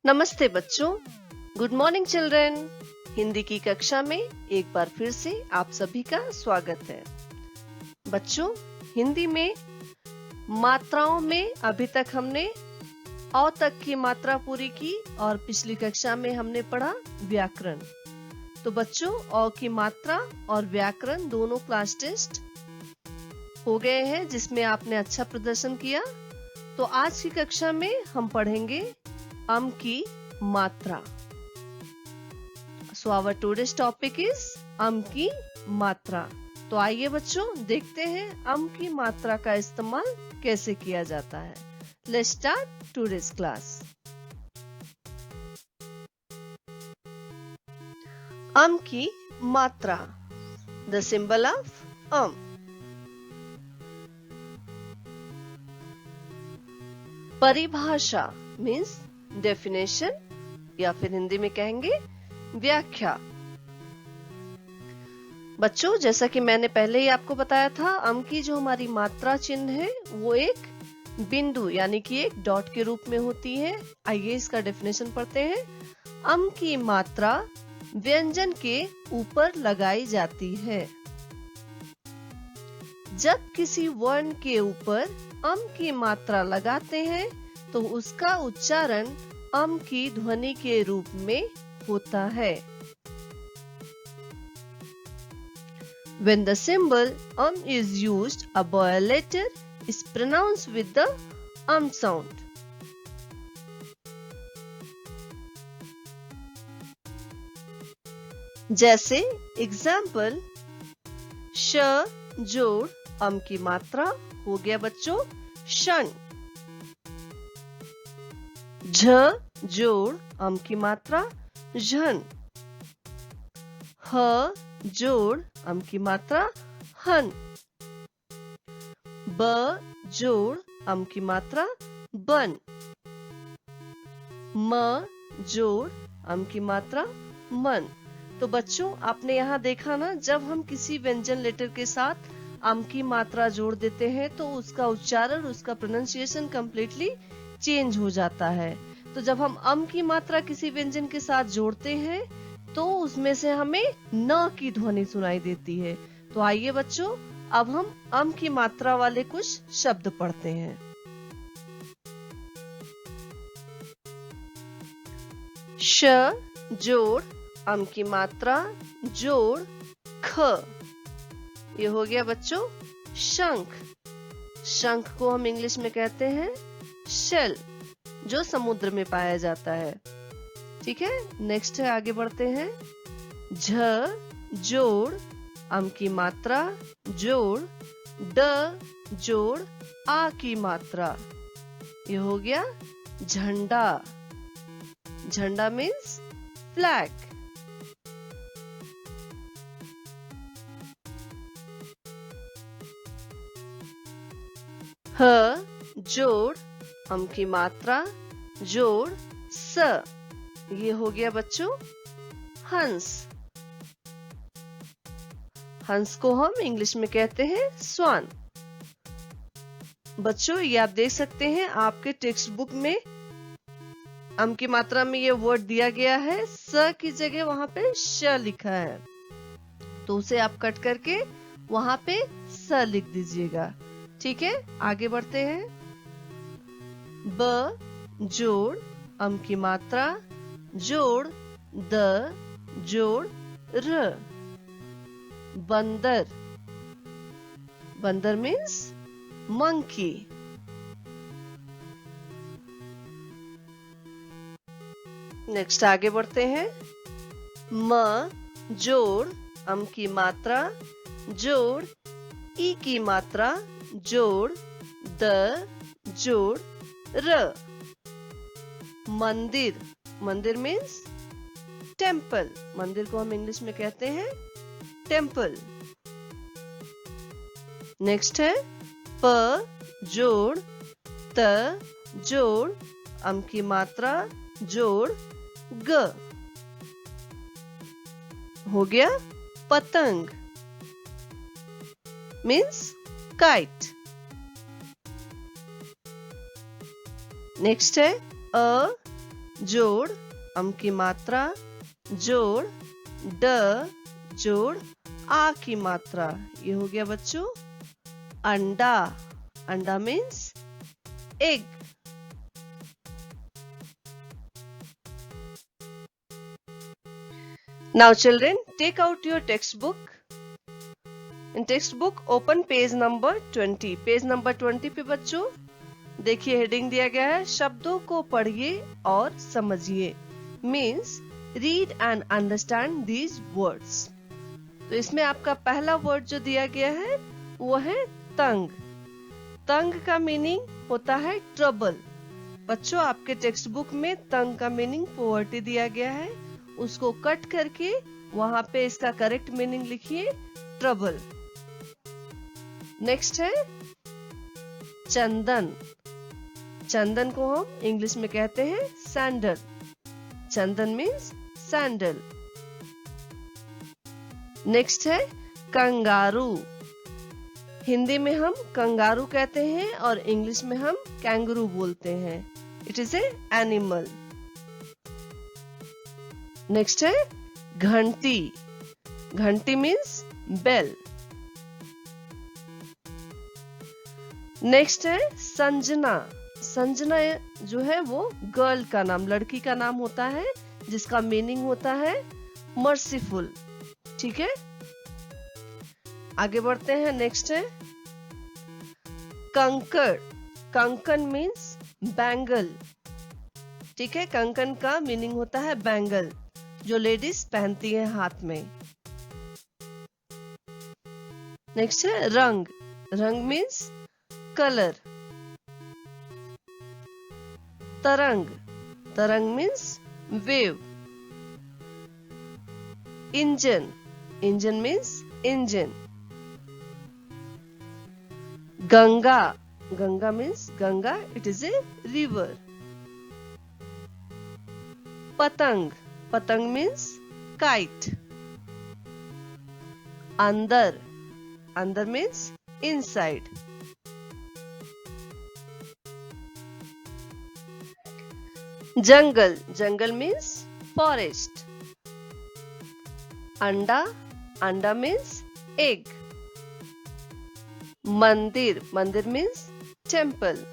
नमस्ते बच्चों, good morning children. Hindi की कक्षा में एक बार फिर से आप सभी का स्वागत है। बच्चों, हिंदी में मात्राओं में अभी तक हमने अ तक की मात्रा पूरी की और पिछली कक्षा में हमने पढ़ा व्याकरण। तो बच्चों, अ की मात्रा और व्याकरण दोनों क्लास टेस्ट हो गए हैं जिसमें आपने अच्छा प्रदर्शन किया। तो आज की कक्षा में हम पढ़ेंगे अम की मात्रा। So our today's topic is अम की मात्रा। तो आइए बच्चों देखते हैं अम की मात्रा का इस्तेमाल कैसे किया जाता है। Let's start today's class। अम की मात्रा, the symbol of अम। परिभाषा means definition या फिर हिंदी में कहेंगे व्याख्या। बच्चों, जैसा कि मैंने पहले ही आपको बताया था, अम की जो हमारी मात्रा चिन्ह है वो एक बिंदु यानी कि एक डॉट के रूप में होती है। आइए इसका डेफिनेशन पढ़ते हैं। अम की मात्रा व्यंजन के ऊपर लगाई जाती है। जब किसी वर्ण के ऊपर अम की मात्रा लगाते हैं तो उसका उच्चारण अम की ध्वनि के रूप में होता है। When the symbol is used, a vowel letter is pronounced with the sound. जैसे एग्जाम्पल, श जोड़ अम की मात्रा हो गया बच्चों क्षण। झ जोड़ अम की मात्रा झन। ह जोड़ अम की मात्रा हन। ब जोड़ अम की मात्रा बन। म जोड़ अम की मात्रा मन। तो बच्चों, आपने यहाँ देखा ना, जब हम किसी व्यंजन लेटर के साथ अम की मात्रा जोड़ देते हैं तो उसका उच्चारण, उसका प्रोनाउंसिएशन कंप्लीटली चेंज हो जाता है। तो जब हम अम की मात्रा किसी व्यंजन के साथ जोड़ते हैं तो उसमें से हमें न की ध्वनि सुनाई देती है। तो आइए बच्चों, अब हम अम की मात्रा वाले कुछ शब्द पढ़ते हैं। श जोड़ अम की मात्रा जोड़ ख। ये हो गया बच्चों शंख। शंख को हम इंग्लिश में कहते हैं शेल, जो समुद्र में पाया जाता है। ठीक है, नेक्स्ट है, आगे बढ़ते हैं। झ जोड़ अम की मात्रा जोड़ ड जोड़ आ की मात्रा। ये हो गया झंडा। झंडा मीन्स फ्लैग। ह जोड़ अम की मात्रा जोड़ स। ये हो गया बच्चों हंस। हंस को हम इंग्लिश में कहते हैं स्वान। बच्चों, ये आप देख सकते हैं आपके टेक्स्ट बुक में अम की मात्रा में ये वर्ड दिया गया है, स की जगह वहां पे श लिखा है। तो उसे आप कट करके वहां पे स लिख दीजिएगा। ठीक है, आगे बढ़ते हैं। ब जोड़ अम की मात्रा जोड़ द जोड़ र। बंदर। बंदर मीन्स मंकी। नेक्स्ट आगे बढ़ते हैं। म जोड़ अम की मात्रा जोड़ ई की मात्रा जोड़ द जोड़ र। मंदिर। मंदिर मीन्स टेम्पल। मंदिर को हम इंग्लिश में कहते हैं टेम्पल। नेक्स्ट है प जोड़ त जोड़ अम की मात्रा जोड़ ग। हो गया पतंग मीन्स काइट। नेक्स्ट है जोड़ अम की मात्रा जोड़ ड जोड़ आ की मात्रा। ये हो गया बच्चों अंडा। अंडा means egg. Now children, take out your textbook. In textbook, open page number 20. Page number 20 पे बच्चों देखिए हेडिंग दिया गया है शब्दों को पढ़िए और समझिए। Means read and understand these words. तो इसमें आपका पहला वर्ड जो दिया गया है वो है तंग। तंग का मीनिंग होता है ट्रबल। बच्चों आपके टेक्स्ट बुक में तंग का मीनिंग पॉवर्टी दिया गया है, उसको कट करके वहां पे इसका करेक्ट मीनिंग लिखिए ट्रबल। नेक्स्ट है चंदन। चंदन को हम इंग्लिश में कहते हैं सैंडल। चंदन मीन्स सैंडल। नेक्स्ट है कंगारू। हिंदी में हम कंगारू कहते हैं और इंग्लिश में हम कैंगरू बोलते हैं। It is a animal. Next है घंटी। घंटी मीन्स बेल। नेक्स्ट है संजना। संजना जो है वो गर्ल का नाम, लड़की का नाम होता है जिसका मीनिंग होता है मर्सीफुल। ठीक है, आगे बढ़ते हैं। नेक्स्ट है कंकड़। Konkan means bangle. ठीक है, कंकन का मीनिंग होता है बैंगल जो लेडीज पहनती हैं हाथ में। नेक्स्ट है रंग। रंग मीन्स कलर। तरंग। तरंग means wave. Engine. Engine means engine. Ganga. Ganga means Ganga, it is a river. पतंग। पतंग मीन्स काइट। अंदर। अंदर मीन्स इनसाइड। जंगल। जंगल मीन्स फॉरेस्ट। अंडा। अंडा मीन्स एग। मंदिर। मंदिर मीन्स टेम्पल।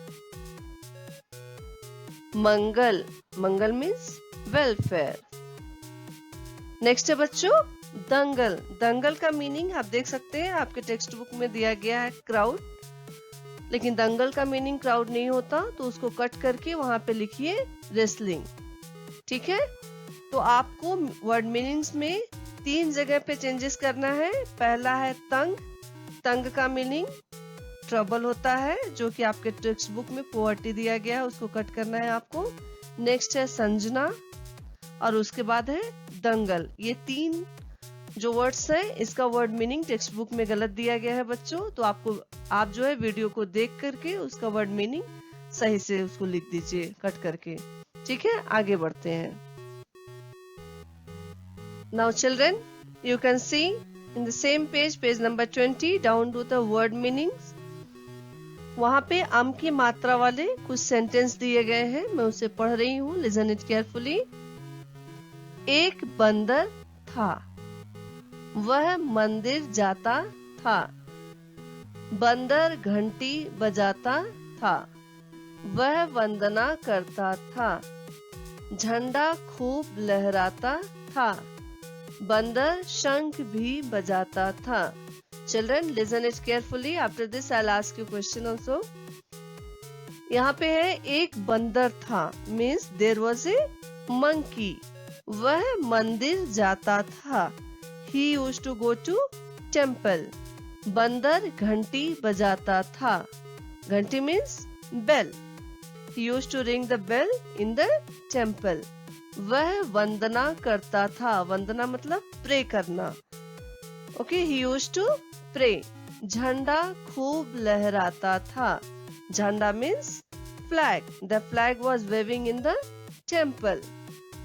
मंगल। मंगल मीन्स वेलफेयर। नेक्स्ट है बच्चों दंगल। दंगल का मीनिंग आप देख सकते हैं आपके टेक्स्ट बुक में दिया गया है क्राउड, लेकिन दंगल का मीनिंग क्राउड नहीं होता, तो उसको कट करके वहां पे लिखिए रेसलिंग। ठीक है, तो आपको वर्ड मीनिंग्स में 3 जगह पे चेंजेस करना है। पहला है तंग। तंग का मीनिंग ट्रबल होता है जो कि आपके टेक्स्ट बुक में पॉवर्टी दिया गया है, उसको कट करना है आपको। नेक्स्ट है संजना और उसके बाद है दंगल। ये 3 जो वर्ड्स हैं इसका वर्ड मीनिंग टेक्स्ट बुक में गलत दिया गया है बच्चों, तो आप जो है वीडियो को देख करके उसका वर्ड मीनिंग सही से उसको लिख दीजिए कट करके। ठीक है, आगे बढ़ते हैं। Now children, you can see in the same page, page number 20, down to the word meanings. वहां पे अम की मात्रा वाले कुछ सेंटेंस दिए गए हैं, मैं उसे पढ़ रही हूँ, लिसन इट केयरफुली। एक बंदर था, वह मंदिर जाता था। बंदर घंटी बजाता था, वह वंदना करता था। झंडा खूब लहराता था, बंदर शंख भी बजाता था। Children listen it carefully, after this I will ask you question also. यहाँ पे है एक बंदर था, means there was a monkey. वह मंदिर जाता था, he used to go to temple. बंदर घंटी बजाता था, घंटी means bell. He used to ring the bell in the temple. वह वंदना करता था, वंदना मतलब प्रे करना। Okay, he used to pray. झंडा खूब लहराता था, झंडा means flag. The flag was waving in the temple.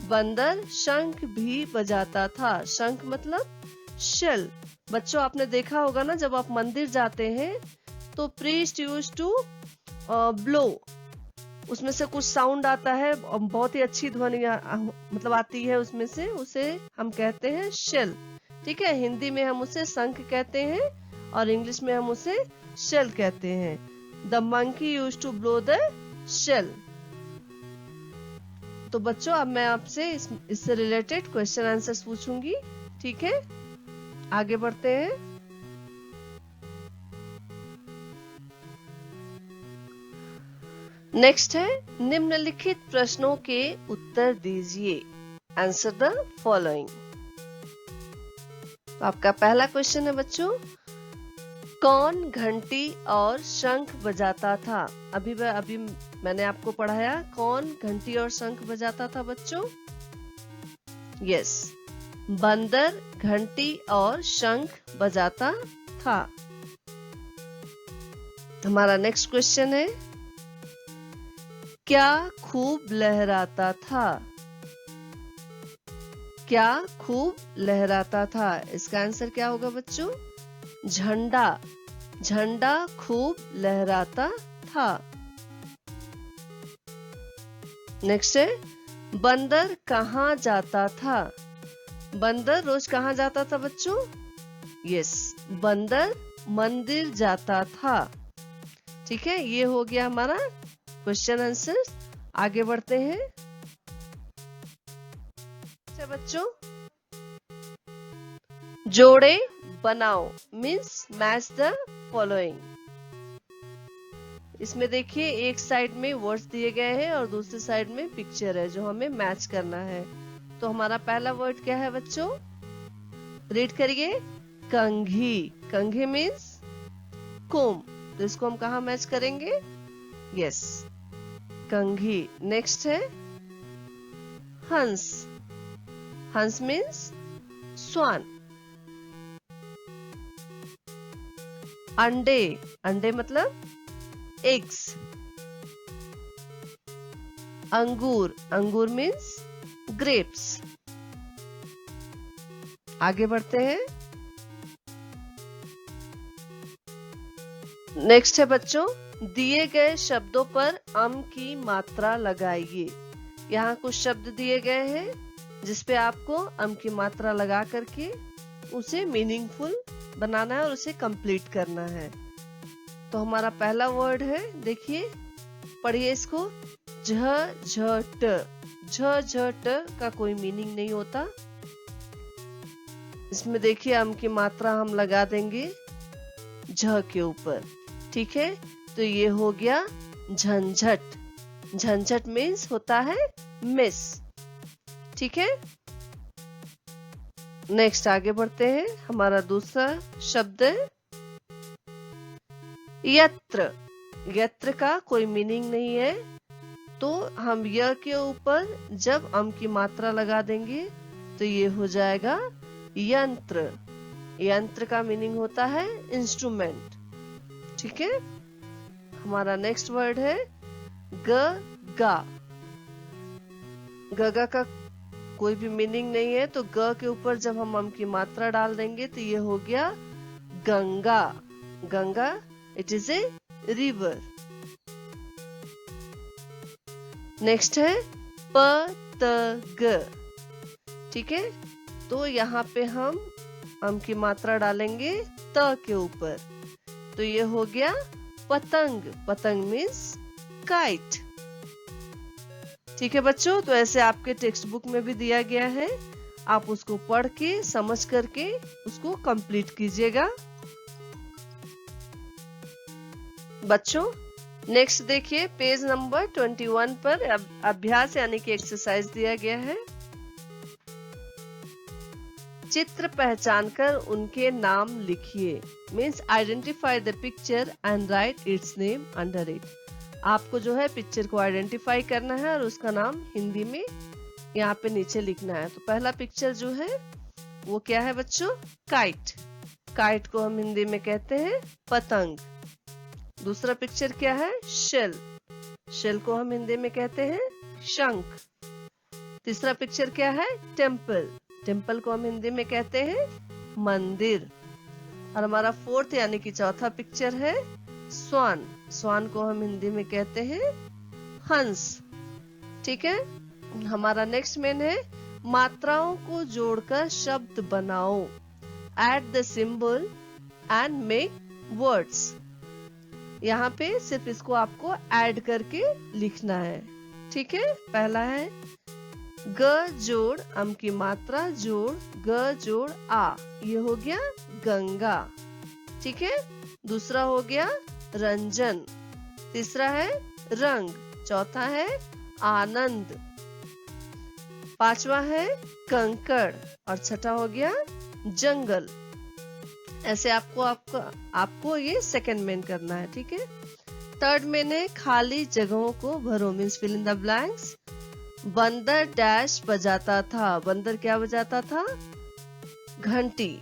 बंदर शंख भी बजाता था, शंख मतलब शेल। बच्चों आपने देखा होगा ना, जब आप मंदिर जाते हैं तो प्रीस्ट यूज्ड टू ब्लो उसमें से कुछ साउंड आता है और बहुत ही अच्छी ध्वनि मतलब आती है उसमें से, उसे हम कहते हैं शेल। ठीक है, हिंदी में हम उसे शंख कहते हैं और इंग्लिश में हम उसे शेल कहते हैं। The monkey used to blow the shell. तो बच्चों अब मैं आपसे इससे रिलेटेड क्वेश्चन आंसर्स पूछूंगी। ठीक है, आगे बढ़ते हैं। नेक्स्ट है, निम्नलिखित प्रश्नों के उत्तर दीजिए। Answer the following. आपका पहला क्वेश्चन है बच्चों, कौन घंटी और शंख बजाता था? अभी मैंने आपको पढ़ाया कौन घंटी और शंख बजाता था बच्चों। यस, बंदर घंटी और शंख बजाता था। हमारा नेक्स्ट क्वेश्चन है, क्या खूब लहराता था? क्या खूब लहराता था? इसका आंसर क्या होगा बच्चों? झंडा। झंडा खूब लहराता था। नेक्स्ट है, बंदर कहाँ जाता था? बंदर रोज कहाँ जाता था बच्चों? यस, बंदर मंदिर जाता था। ठीक है, ये हो गया हमारा क्वेश्चन आंसर। आगे बढ़ते हैं। अच्छा बच्चों, जोड़े बनाओ मीन्स मैच द फॉलोइंग। इसमें देखिए एक साइड में वर्ड्स दिए गए हैं और दूसरी साइड में पिक्चर है जो हमें मैच करना है। तो हमारा पहला वर्ड क्या है बच्चों? रीड करिए, कंघी। कंघी मीन्स कोम। तो इसको हम कहाँ मैच करेंगे? यस, कंघी। नेक्स्ट है हंस। हंस मीन्स स्वान। अंडे। अंडे मतलब एग्स। अंगूर। अंगूर मीन्स ग्रेप्स। आगे बढ़ते हैं। नेक्स्ट है बच्चों, दिए गए शब्दों पर अम की मात्रा लगाइए। यहाँ कुछ शब्द दिए गए हैं जिसपे आपको अम की मात्रा लगा करके उसे मीनिंगफुल बनाना है और उसे कंप्लीट करना है। तो हमारा पहला वर्ड है, देखिए पढ़िए इसको, झझट। झझट का कोई मीनिंग नहीं होता। इसमें देखिए अम की मात्रा हम लगा देंगे झ के ऊपर। ठीक है, तो ये हो गया झंझट। झंझट मीन्स होता है मिस। ठीक है, नेक्स्ट आगे बढ़ते हैं। हमारा दूसरा शब्द है यत्र। यत्र का कोई मीनिंग नहीं है, तो हम य के ऊपर जब अम की मात्रा लगा देंगे तो ये हो जाएगा यंत्र। यंत्र का मीनिंग होता है इंस्ट्रूमेंट। ठीक है, हमारा नेक्स्ट वर्ड है गा। गगा का कोई भी मीनिंग नहीं है, तो ग के ऊपर जब हम अम की मात्रा डाल देंगे तो ये हो गया Ganga. Ganga, it is a river. Next है पतंग। ठीक है, तो यहाँ पे हम अम की मात्रा डालेंगे त के ऊपर, तो ये हो गया पतंग। पतंग मीन्स काइट। ठीक है बच्चों, तो ऐसे आपके टेक्स्ट बुक में भी दिया गया है, आप उसको पढ़ के समझ करके उसको कंप्लीट कीजिएगा। बच्चों नेक्स्ट देखिए, पेज नंबर 21 पर अभ्यास यानी कि एक्सरसाइज दिया गया है। चित्र पहचानकर उनके नाम लिखिए। Means identify the picture and right it's name under it. आपको जो है पिक्चर को आइडेंटिफाई करना है और उसका नाम हिंदी में यहाँ पे नीचे लिखना है। तो पहला पिक्चर जो है वो क्या है बच्चों? काइट। काइट को हम हिंदी में कहते हैं पतंग। दूसरा पिक्चर क्या है? शेल। शेल को हम हिंदी में कहते हैं शंख। तीसरा पिक्चर क्या है? टेम्पल। टेम्पल को हम हिंदी में कहते हैं मंदिर। और हमारा फोर्थ यानी कि चौथा पिक्चर है स्वान। स्वान को हम हिंदी में कहते हैं हंस। ठीक है, हमारा नेक्स्ट मेन है मात्राओं को जोड़कर शब्द बनाओ। Add the symbol and make words. यहाँ पे सिर्फ इसको आपको ऐड करके लिखना है। ठीक है, पहला है ग जोड़ अम की मात्रा जोड़ ग जोड़ आ, ये हो गया गंगा। ठीक है, दूसरा हो गया रंजन, तीसरा है रंग, चौथा है आनंद, पांचवा है कंकड़ और छठा हो गया जंगल। ऐसे आपको ये सेकंड मेन करना है। ठीक है, थर्ड मेन है खाली जगहों को भरो, means fill in the blanks. बंदर डैश बजाता था, बंदर क्या बजाता था? घंटी।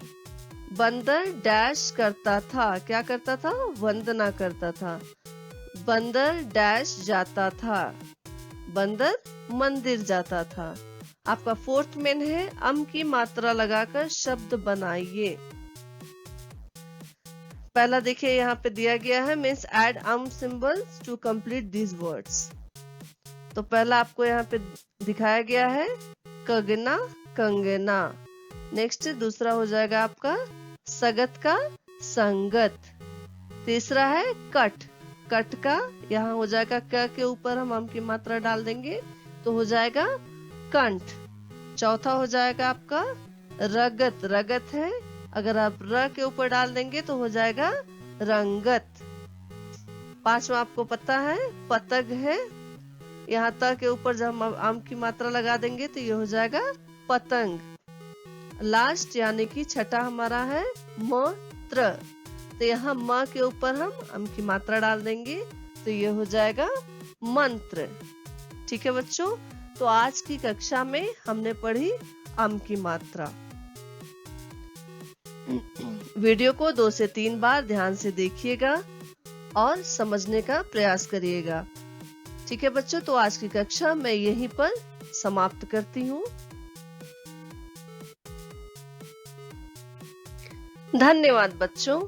बंदर डैश करता था, क्या करता था? वंदना करता था। बंदर डैश जाता था, बंदर मंदिर जाता था। आपका फोर्थ मेन है अम की मात्रा लगाकर शब्द बनाइए। पहला देखिए यहाँ पे दिया गया है, means add um symbols to complete these words. तो पहला आपको यहाँ पे दिखाया गया है कगना कंगना। नेक्स्ट दूसरा हो जाएगा आपका सगत का संगत। तीसरा है कट, कट का यहाँ हो जाएगा क के ऊपर हम अम की मात्रा डाल देंगे तो हो जाएगा कंठ। चौथा हो जाएगा आपका रगत, रगत है, अगर आप र के ऊपर डाल देंगे तो हो जाएगा रंगत। पांचवा आपको पता है पतंग है, यहाँ त के ऊपर जब हम आम की मात्रा लगा देंगे तो ये हो जाएगा पतंग। लास्ट यानी कि छठा हमारा है मंत्र, तो यहाँ म के ऊपर हम आम की मात्रा डाल देंगे तो ये हो जाएगा मंत्र। ठीक है बच्चों, तो आज की कक्षा में हमने पढ़ी आम की मात्रा। वीडियो को 2 से 3 बार ध्यान से देखिएगा और समझने का प्रयास करिएगा। ठीक है बच्चों, तो आज की कक्षा मैं यहीं पर समाप्त करती हूँ। धन्यवाद बच्चों।